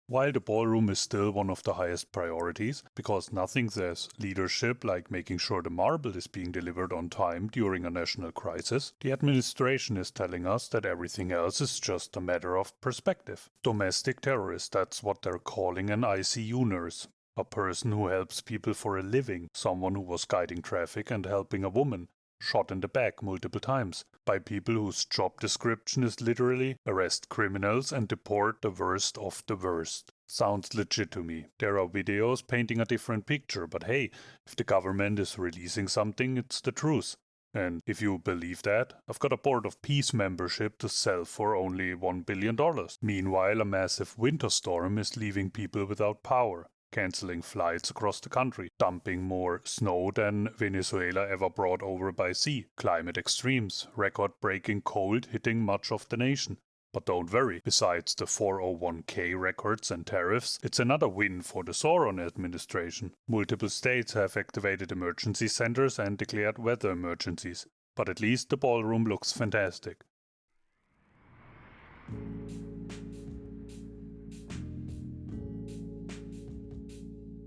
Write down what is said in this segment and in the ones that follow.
While the ballroom is still one of the highest priorities, because nothing says leadership like making sure the marble is being delivered on time during a national crisis, the administration is telling us that everything else is just a matter of perspective. Domestic terrorist, that's what they're calling an ICU nurse. A person who helps people for a living, someone who was guiding traffic and helping a woman, shot in the back multiple times, by people whose job description is literally arrest criminals and deport the worst of the worst. Sounds legit to me. There are videos painting a different picture, but hey, if the government is releasing something, it's the truth. And if you believe that, I've got a Board of Peace membership to sell for only $1 billion. Meanwhile, a massive winter storm is leaving people without power, cancelling flights across the country, dumping more snow than Venezuela ever brought over by sea, climate extremes, record-breaking cold hitting much of the nation. But don't worry, besides the 401k records and tariffs, it's another win for the Sauron administration. Multiple states have activated emergency centers and declared weather emergencies, but at least the ballroom looks fantastic.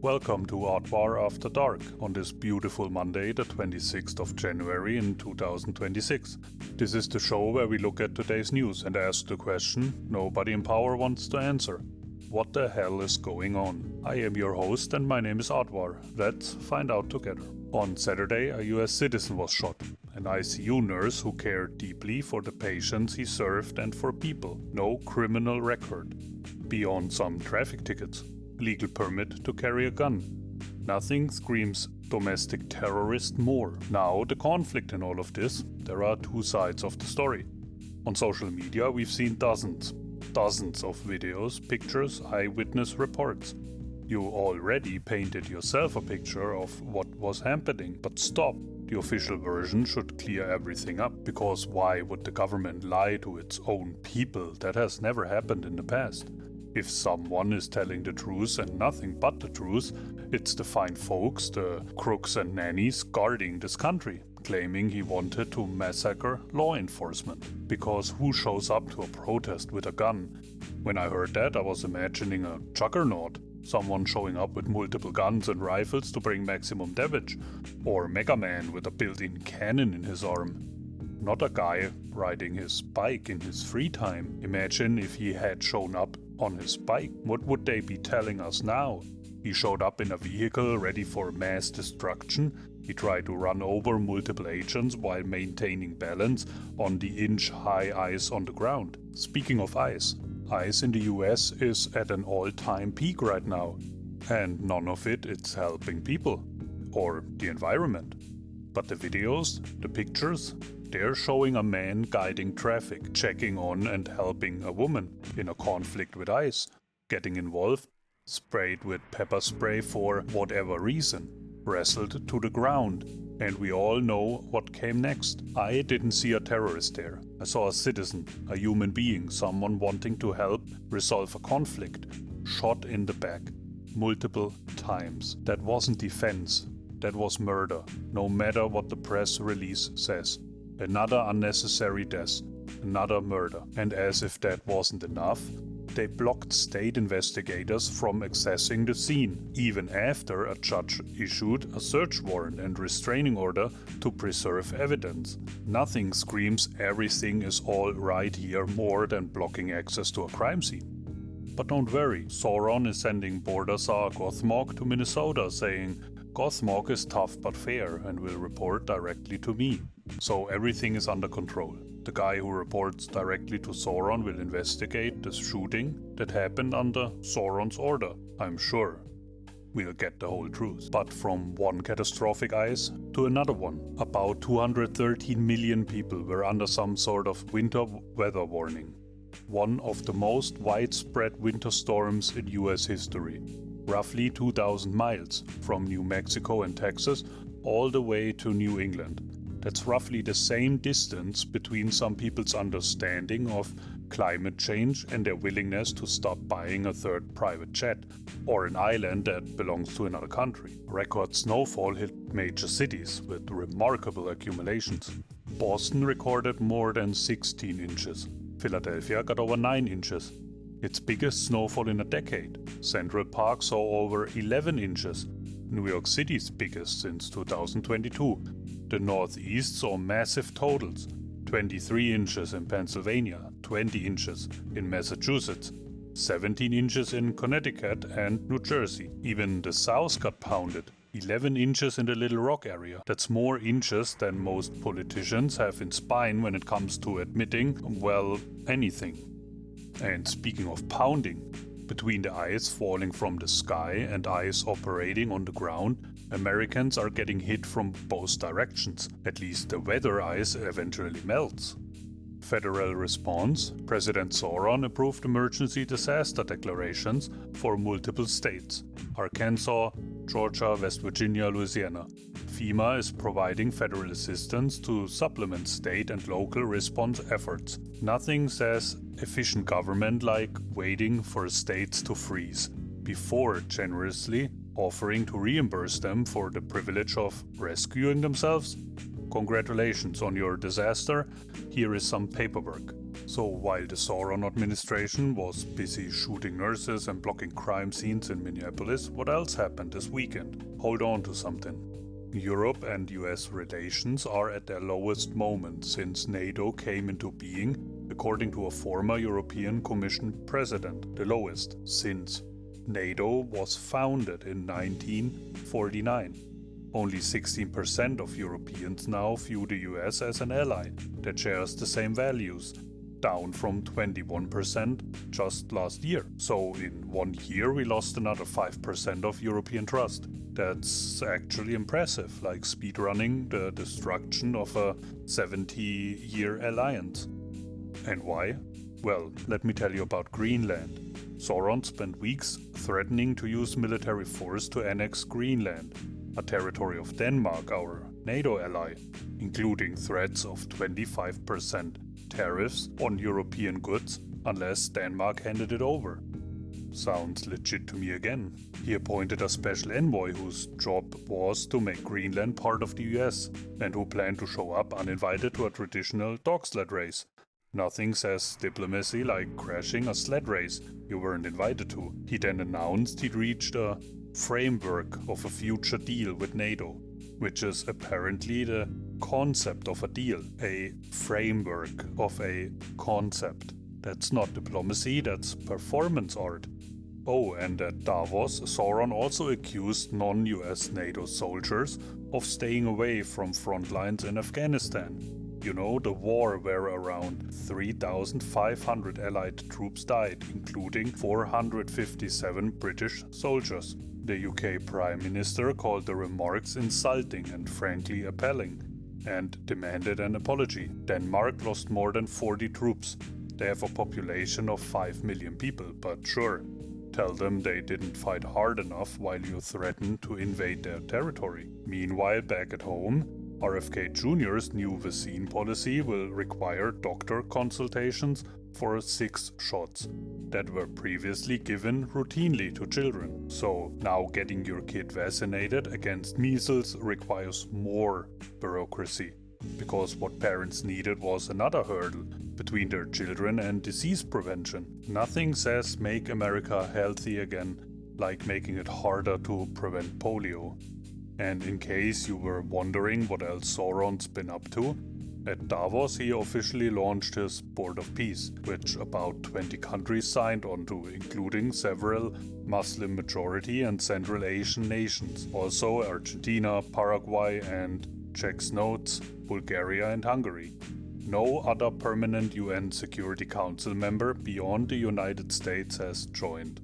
Welcome to Aardvar After Dark on this beautiful Monday, the 26th of January in 2026. This is the show where we look at today's news and ask the question nobody in power wants to answer. What the hell is going on? I am your host and my name is Aardvar. Let's find out together. On Saturday, a US citizen was shot. An ICU nurse who cared deeply for the patients he served and for people. No criminal record. Beyond some traffic tickets. Legal permit to carry a gun. Nothing screams domestic terrorist more. Now, the conflict in all of this, there are two sides of the story. On social media, we've seen dozens of videos, pictures, eyewitness reports. You already painted yourself a picture of what was happening, but stop. The official version should clear everything up, because why would the government lie to its own people? That has never happened in the past. If someone is telling the truth and nothing but the truth, it's the fine folks, the crooks and nannies guarding this country, claiming he wanted to massacre law enforcement. Because who shows up to a protest with a gun? When I heard that, I was imagining a juggernaut, someone showing up with multiple guns and rifles to bring maximum damage, or Mega Man with a built-in cannon in his arm. Not a guy riding his bike in his free time. Imagine if he had shown up on his bike. What would they be telling us now? He showed up in a vehicle ready for mass destruction. He tried to run over multiple agents while maintaining balance on the inch-high ice on the ground. Speaking of ice in the US is at an all-time peak right now. And none of it's helping people or the environment. But the videos, the pictures, they're showing a man guiding traffic, checking on and helping a woman in a conflict with ICE, getting involved, sprayed with pepper spray for whatever reason, wrestled to the ground, and we all know what came next. I didn't see a terrorist there. I saw a citizen, a human being, someone wanting to help resolve a conflict, shot in the back, multiple times. That wasn't defense, that was murder, no matter what the press release says. Another unnecessary death, another murder. And as if that wasn't enough, they blocked state investigators from accessing the scene, even after a judge issued a search warrant and restraining order to preserve evidence. Nothing screams everything is all right here more than blocking access to a crime scene. But don't worry, Sauron is sending Border Czar Gothmog to Minnesota saying, Gothmog is tough but fair and will report directly to me. So everything is under control. The guy who reports directly to Sauron will investigate the shooting that happened under Sauron's order, I'm sure. We'll get the whole truth. But from one catastrophic ice to another one, about 213 million people were under some sort of winter weather warning. One of the most widespread winter storms in US history. Roughly 2,000 miles from New Mexico and Texas all the way to New England. That's roughly the same distance between some people's understanding of climate change and their willingness to stop buying a third private jet or an island that belongs to another country. Record snowfall hit major cities with remarkable accumulations. Boston recorded more than 16 inches. Philadelphia got over 9 inches. its biggest snowfall in a decade. Central Park saw over 11 inches, New York City's biggest since 2022. The Northeast saw massive totals, 23 inches in Pennsylvania, 20 inches in Massachusetts, 17 inches in Connecticut and New Jersey. Even the South got pounded, 11 inches in the Little Rock area. That's more inches than most politicians have in spine when it comes to admitting, well, anything. And speaking of pounding, between the ice falling from the sky and ice operating on the ground, Americans are getting hit from both directions. At least the weather ice eventually melts. Federal response: President Sauron approved emergency disaster declarations for multiple states: Arkansas, Georgia, West Virginia, Louisiana. FEMA is providing federal assistance to supplement state and local response efforts. Nothing says efficient government like waiting for states to freeze before generously offering to reimburse them for the privilege of rescuing themselves. Congratulations on your disaster, here is some paperwork. So while the Sauron administration was busy shooting nurses and blocking crime scenes in Minneapolis, what else happened this weekend? Hold on to something. Europe and US relations are at their lowest moment since NATO came into being, according to a former European Commission president, the lowest since NATO was founded in 1949. Only 16% of Europeans now view the US as an ally that shares the same values, down from 21% just last year. So in 1 year we lost another 5% of European trust. That's actually impressive, like speedrunning the destruction of a 70-year alliance. And why? Well, let me tell you about Greenland. Sauron spent weeks threatening to use military force to annex Greenland, a territory of Denmark, our NATO ally, including threats of 25% tariffs on European goods unless Denmark handed it over. Sounds legit to me again. He appointed a special envoy whose job was to make Greenland part of the US and who planned to show up uninvited to a traditional dog sled race. Nothing says diplomacy like crashing a sled race you weren't invited to. He then announced he'd reached a framework of a future deal with NATO, which is apparently the concept of a deal, a framework of a concept. That's not diplomacy, that's performance art. Oh, and at Davos, Sauron also accused non-US NATO soldiers of staying away from front lines in Afghanistan. You know, the war where around 3,500 Allied troops died, including 457 British soldiers. The UK Prime Minister called the remarks insulting and frankly appalling, and demanded an apology. Denmark lost more than 40 troops. They have a population of 5 million people, but sure, tell them they didn't fight hard enough while you threatened to invade their territory. Meanwhile, back at home, RFK Jr.'s new vaccine policy will require doctor consultations for 6 shots that were previously given routinely to children. So now getting your kid vaccinated against measles requires more bureaucracy, because what parents needed was another hurdle between their children and disease prevention. Nothing says make America healthy again like making it harder to prevent polio. And in case you were wondering what else Sauron's been up to, at Davos he officially launched his Board of Peace, which about 20 countries signed onto, including several Muslim-majority and Central Asian nations, also Argentina, Paraguay and, checks notes, Bulgaria and Hungary. No other permanent UN Security Council member beyond the United States has joined.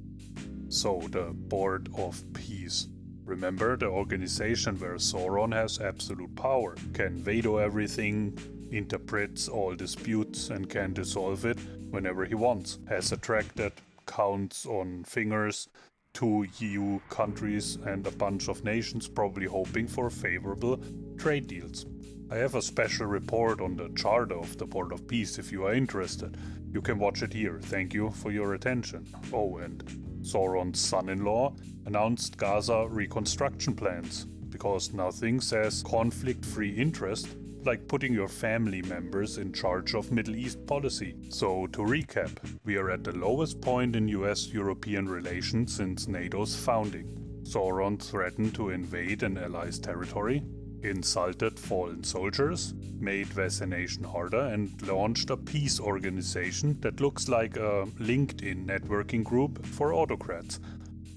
So, the Board of Peace. Remember, the organization where Sauron has absolute power, can veto everything, interprets all disputes and can dissolve it whenever he wants, has a track that counts on fingers, 2 EU countries and a bunch of nations probably hoping for favorable trade deals. I have a special report on the charter of the Board of Peace if you are interested. You can watch it here. Thank you for your attention. Oh, and Sauron's son-in-law announced Gaza reconstruction plans, because nothing says conflict-free interest like putting your family members in charge of Middle East policy. So to recap, we are at the lowest point in US-European relations since NATO's founding. Sauron threatened to invade an ally's territory, insulted fallen soldiers, made vaccination harder, and launched a peace organization that looks like a LinkedIn networking group for autocrats.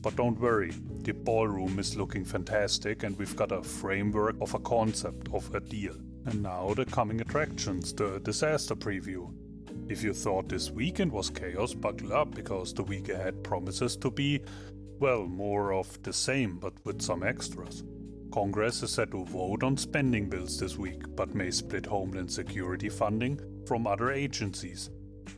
But don't worry, the ballroom is looking fantastic and we've got a framework of a concept of a deal. And now the coming attractions, the disaster preview. If you thought this weekend was chaos, buckle up, because the week ahead promises to be, well, more of the same but with some extras. Congress is set to vote on spending bills this week, but may split Homeland Security funding from other agencies.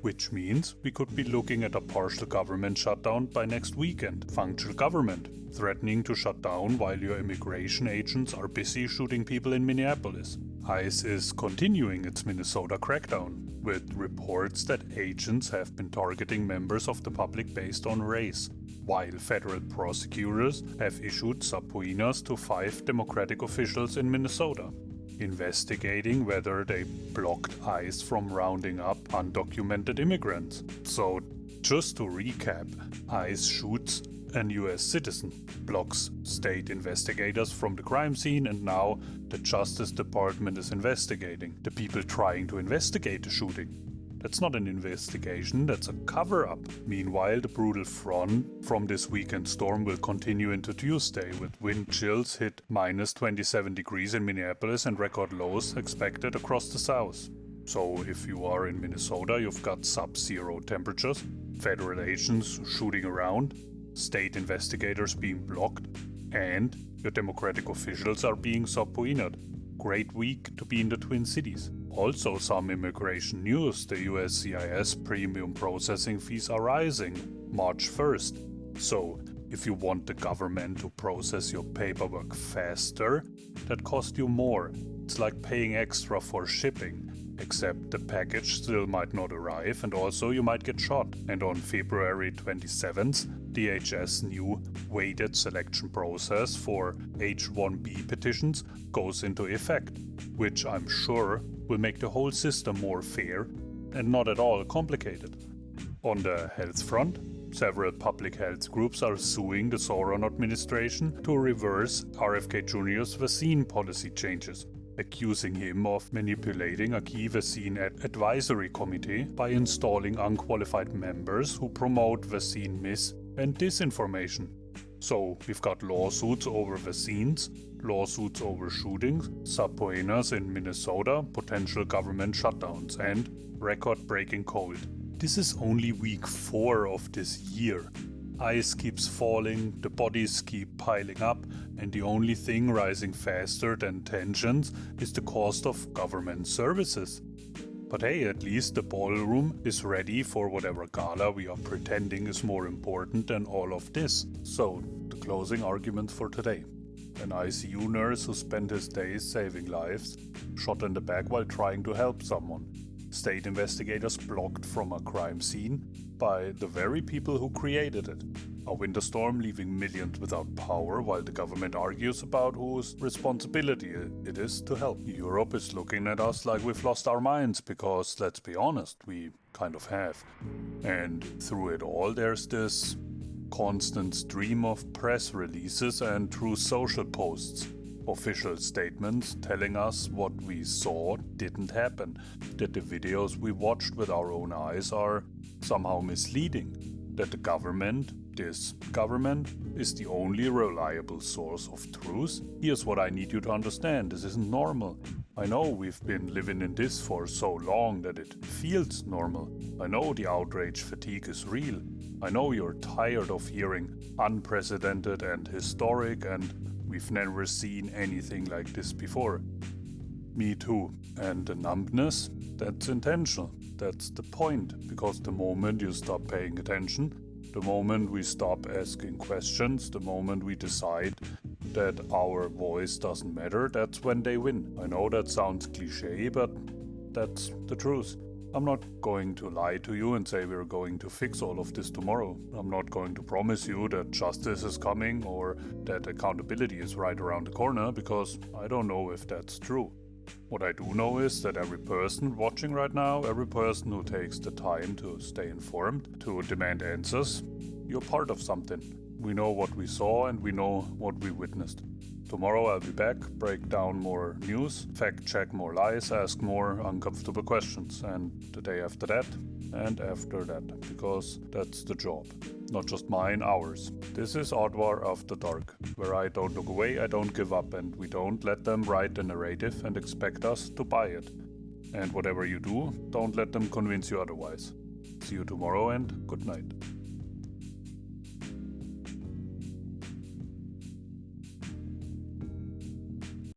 Which means we could be looking at a partial government shutdown by next weekend. Functional government, threatening to shut down while your immigration agents are busy shooting people in Minneapolis. ICE is continuing its Minnesota crackdown, with reports that agents have been targeting members of the public based on race, while federal prosecutors have issued subpoenas to 5 Democratic officials in Minnesota, investigating whether they blocked ICE from rounding up undocumented immigrants. So, just to recap, ICE shoots a US citizen, blocks state investigators from the crime scene, and now the Justice Department is investigating the people trying to investigate the shooting. That's not an investigation, that's a cover-up. Meanwhile, the brutal front from this weekend storm will continue into Tuesday, with wind chills hit minus 27 degrees in Minneapolis and record lows expected across the south. So if you are in Minnesota, you've got sub-zero temperatures, federal agents shooting around, state investigators being blocked, and your Democratic officials are being subpoenaed. Great week to be in the Twin Cities. Also some immigration news. The USCIS premium processing fees are rising March 1st. So, if you want the government to process your paperwork faster, that costs you more. It's like paying extra for shipping, except the package still might not arrive and also you might get shot. And on February 27th, DHS' new weighted selection process for H-1B petitions goes into effect, which I'm sure will make the whole system more fair and not at all complicated. On the health front, several public health groups are suing the Sauron administration to reverse RFK Jr.'s vaccine policy changes, accusing him of manipulating a key vaccine advisory committee by installing unqualified members who promote vaccine mis- and disinformation. So we've got lawsuits over vaccines, lawsuits over shootings, subpoenas in Minnesota, potential government shutdowns, and record-breaking cold. This is only week 4 of this year. Ice keeps falling, the bodies keep piling up, and the only thing rising faster than tensions is the cost of government services. But hey, at least the ballroom is ready for whatever gala we are pretending is more important than all of this. So, the closing argument for today. An ICU nurse who spent his days saving lives, shot in the back while trying to help someone. State investigators blocked from a crime scene by the very people who created it. A winter storm leaving millions without power while the government argues about whose responsibility it is to help. Europe is looking at us like we've lost our minds because, let's be honest, we kind of have. And through it all there's this constant stream of press releases and true social posts. Official statements telling us what we saw didn't happen, that the videos we watched with our own eyes are somehow misleading, that the government, this government, is the only reliable source of truth. Here's what I need you to understand, this isn't normal. I know we've been living in this for so long that it feels normal. I know the outrage fatigue is real. I know you're tired of hearing unprecedented and historic and we've never seen anything like this before. Me too. And the numbness, that's intentional. That's the point. Because the moment you stop paying attention, the moment we stop asking questions, the moment we decide that our voice doesn't matter, that's when they win. I know that sounds cliche, but that's the truth. I'm not going to lie to you and say we're going to fix all of this tomorrow. I'm not going to promise you that justice is coming or that accountability is right around the corner, because I don't know if that's true. What I do know is that every person watching right now, every person who takes the time to stay informed, to demand answers, you're part of something. We know what we saw and we know what we witnessed. Tomorrow I'll be back, break down more news, fact check more lies, ask more uncomfortable questions, and the day after that, and after that, because that's the job. Not just mine, ours. This is Aardvar After Dark, where I don't look away, I don't give up, and we don't let them write the narrative and expect us to buy it. And whatever you do, don't let them convince you otherwise. See you tomorrow and good night.